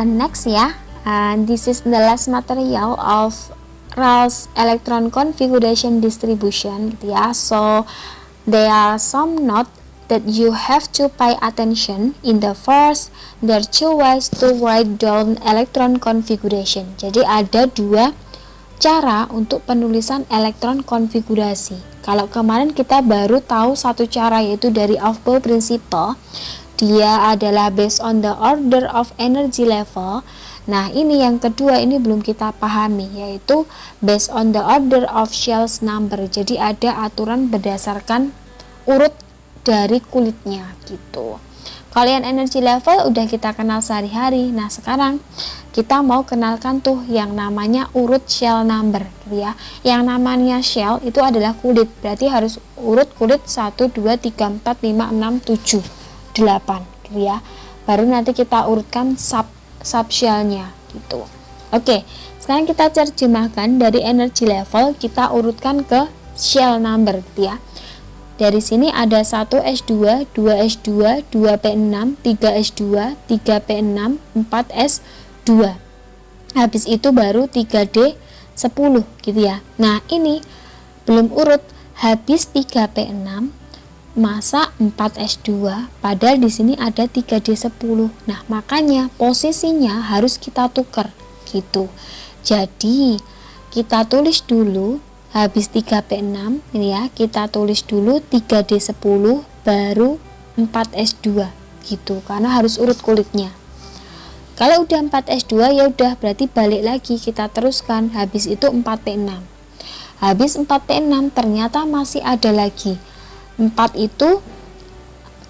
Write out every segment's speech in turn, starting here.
Next ya. This is the last material of Rawls electron configuration distribution gitu ya. So there are some note that you have to pay attention. In the first, there are two ways to write down electron configuration. Jadi ada dua cara untuk penulisan elektron konfigurasi. Kalau kemarin kita baru tahu satu cara, yaitu dari Aufbau principle. Dia adalah based on the order of energy level. Nah, ini yang kedua, ini belum kita pahami, yaitu based on the order of shells number. Jadi ada aturan berdasarkan urut dari kulitnya gitu. Kalau yang energy level udah kita kenal sehari-hari. Nah, sekarang kita mau kenalkan tuh yang namanya urut shell number gitu ya. Yang namanya shell itu adalah kulit, berarti harus urut kulit 1, 2, 3, 4, 5, 6, 7, 8 gitu ya. Baru nanti kita urutkan subshellnya gitu. Oke, sekarang kita terjemahkan dari energy level, kita urutkan ke shell number gitu ya. Dari sini ada 1S2, 2S2, 2P6, 3S2, 3P6, 4S2. Habis itu baru 3D10 gitu ya. Nah, ini belum urut, habis 3P6 masa 4S2, padahal di sini ada 3D10. Nah, makanya posisinya harus kita tukar gitu. Jadi, kita tulis dulu habis 3P6 ini ya, kita tulis dulu 3D10 baru 4S2 gitu, karena harus urut kulitnya. Kalau udah 4S2 ya udah, berarti balik lagi kita teruskan, habis itu 4P6. Habis 4P6 ternyata masih ada lagi 4 itu,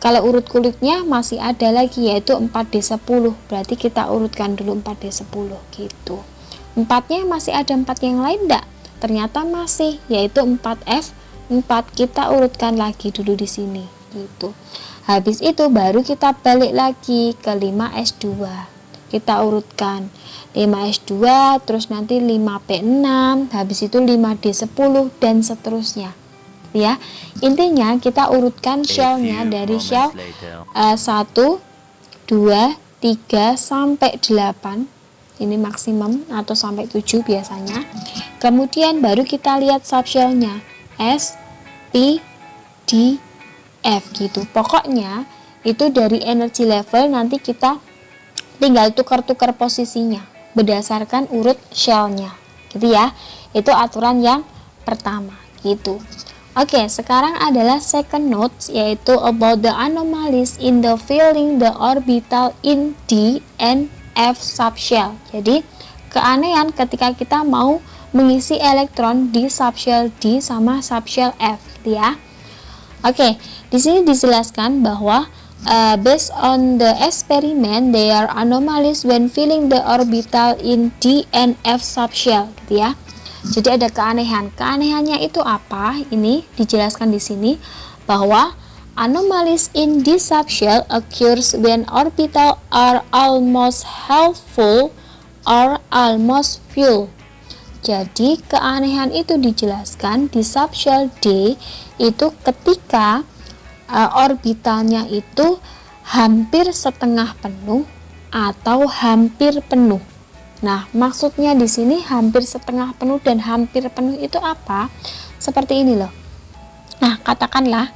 kalau urut kulitnya masih ada lagi, yaitu 4D10, berarti kita urutkan dulu 4D10 gitu. 4-nya masih ada 4 yang lain enggak? Ternyata masih, yaitu 4F4, kita urutkan lagi dulu di sini gitu. Habis itu baru kita balik lagi ke 5S2, kita urutkan 5S2, terus nanti 5P6, habis itu 5D10 dan seterusnya ya. Intinya kita urutkan shellnya dari shell 1, 2, 3 sampai 8, ini maksimum, atau sampai 7 biasanya. Kemudian baru kita lihat subshellnya S, P, D, F gitu. Pokoknya itu dari energy level nanti kita tinggal tukar-tukar posisinya berdasarkan urut shellnya gitu ya. Itu aturan yang pertama gitu. Oke, sekarang adalah second note, yaitu about the anomalies in the filling the orbital in D and F subshell. Jadi keanehan ketika kita mau mengisi elektron di subshell D sama subshell F gitu ya. Oke, di sini dijelaskan bahwa based on the experiment, there are anomalies when filling the orbital in D and F subshell gitu ya. Jadi ada keanehan. Keanehannya itu apa? Ini dijelaskan di sini bahwa anomalies in D subshell occurs when orbital are almost half full or almost full. Jadi keanehan itu dijelaskan di subshell D itu ketika orbitalnya itu hampir setengah penuh atau hampir penuh. Nah, maksudnya di sini hampir setengah penuh dan hampir penuh itu apa? Seperti ini loh. Nah, katakanlah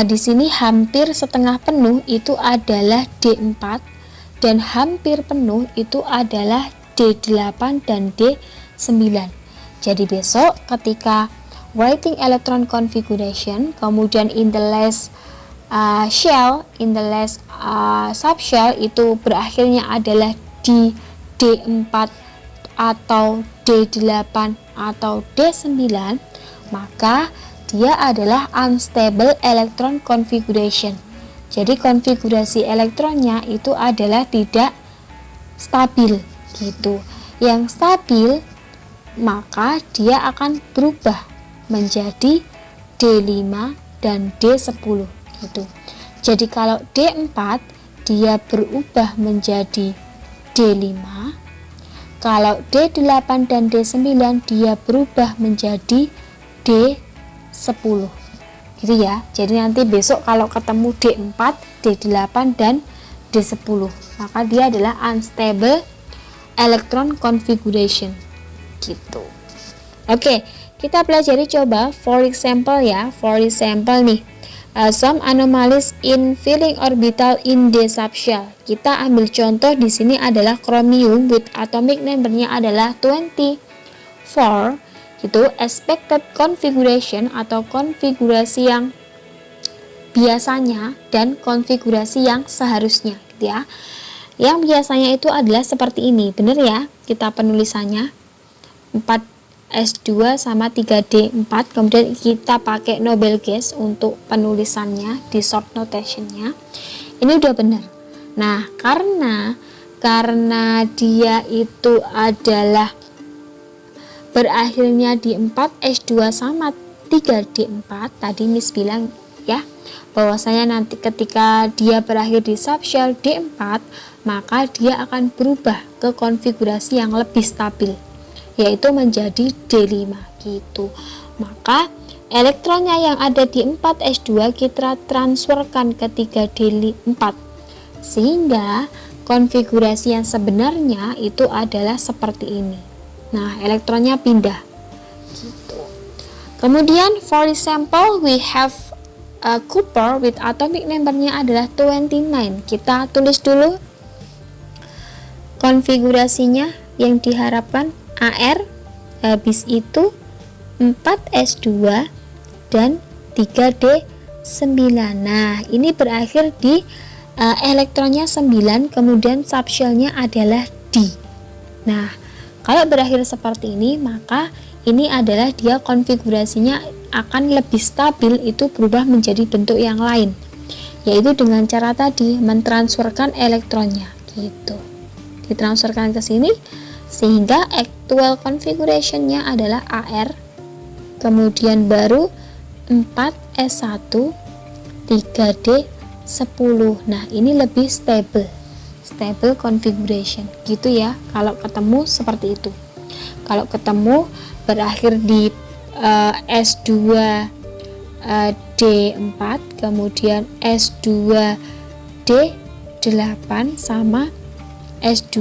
di sini hampir setengah penuh itu adalah D4 dan hampir penuh itu adalah D8 dan D9. Jadi besok ketika writing electron configuration, kemudian in the last shell, in the last subshell itu berakhirnya adalah di D4 atau D8 atau D9, maka dia adalah unstable electron configuration. Jadi konfigurasi elektronnya itu adalah tidak stabil gitu. Yang stabil maka dia akan berubah menjadi D5 dan D10 gitu. Jadi kalau D4 dia berubah menjadi D5, kalau D8 dan D9 dia berubah menjadi D10 gitu ya. Jadi nanti besok kalau ketemu D4, D8 dan D10, maka dia adalah unstable electron configuration gitu. Oke, kita pelajari coba for example ya. For example nih, some anomalies in filling orbital in d subshell. Kita ambil contoh di sini adalah chromium with atomic number-nya adalah 24. Itu expected configuration atau konfigurasi yang biasanya dan konfigurasi yang seharusnya gitu ya. Yang biasanya itu adalah seperti ini, benar ya? Kita penulisannya 4s2 sama 3d4, kemudian kita pakai Nobel gas untuk penulisannya di short notation-nya. Ini udah benar. Nah, karena dia itu adalah berakhirnya di 4s2 sama 3d4, tadi Miss bilang ya, bahwasanya nanti ketika dia berakhir di subshell D4, maka dia akan berubah ke konfigurasi yang lebih stabil, yaitu menjadi D5 gitu. Maka elektronnya yang ada di 4s2 kita transferkan ke 3d4, sehingga konfigurasi yang sebenarnya itu adalah seperti ini. Nah, elektronnya pindah gitu. Kemudian for example we have copper with atomic number-nya adalah 29. Kita tulis dulu konfigurasinya yang diharapkan AR, habis itu 4s2 dan 3d9. Nah, ini berakhir di elektronnya 9, kemudian subshellnya adalah D. Nah, kalau berakhir seperti ini, maka ini adalah dia konfigurasinya akan lebih stabil, itu berubah menjadi bentuk yang lain, yaitu dengan cara tadi mentransferkan elektronnya gitu. Ditransferkan ke sini sehingga actual configuration-nya adalah AR, kemudian baru 4s1 3d10. Nah, ini lebih stable configuration gitu ya. Kalau ketemu seperti itu. Kalau ketemu berakhir di S2 D4, kemudian S2 D8 sama S2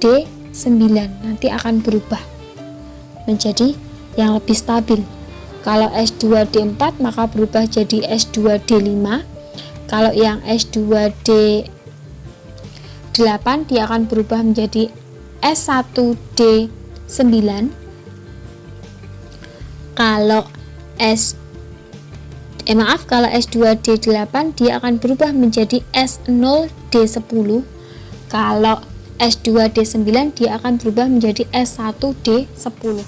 D9, nanti akan berubah menjadi yang lebih stabil. Kalau S2 D4 maka berubah jadi S2 D5. Kalau yang S2 D8 dia akan berubah menjadi S1 D9. Kalau kalau S2 D8 dia akan berubah menjadi S0 D10. Kalau S2 D9 dia akan berubah menjadi S1 D10.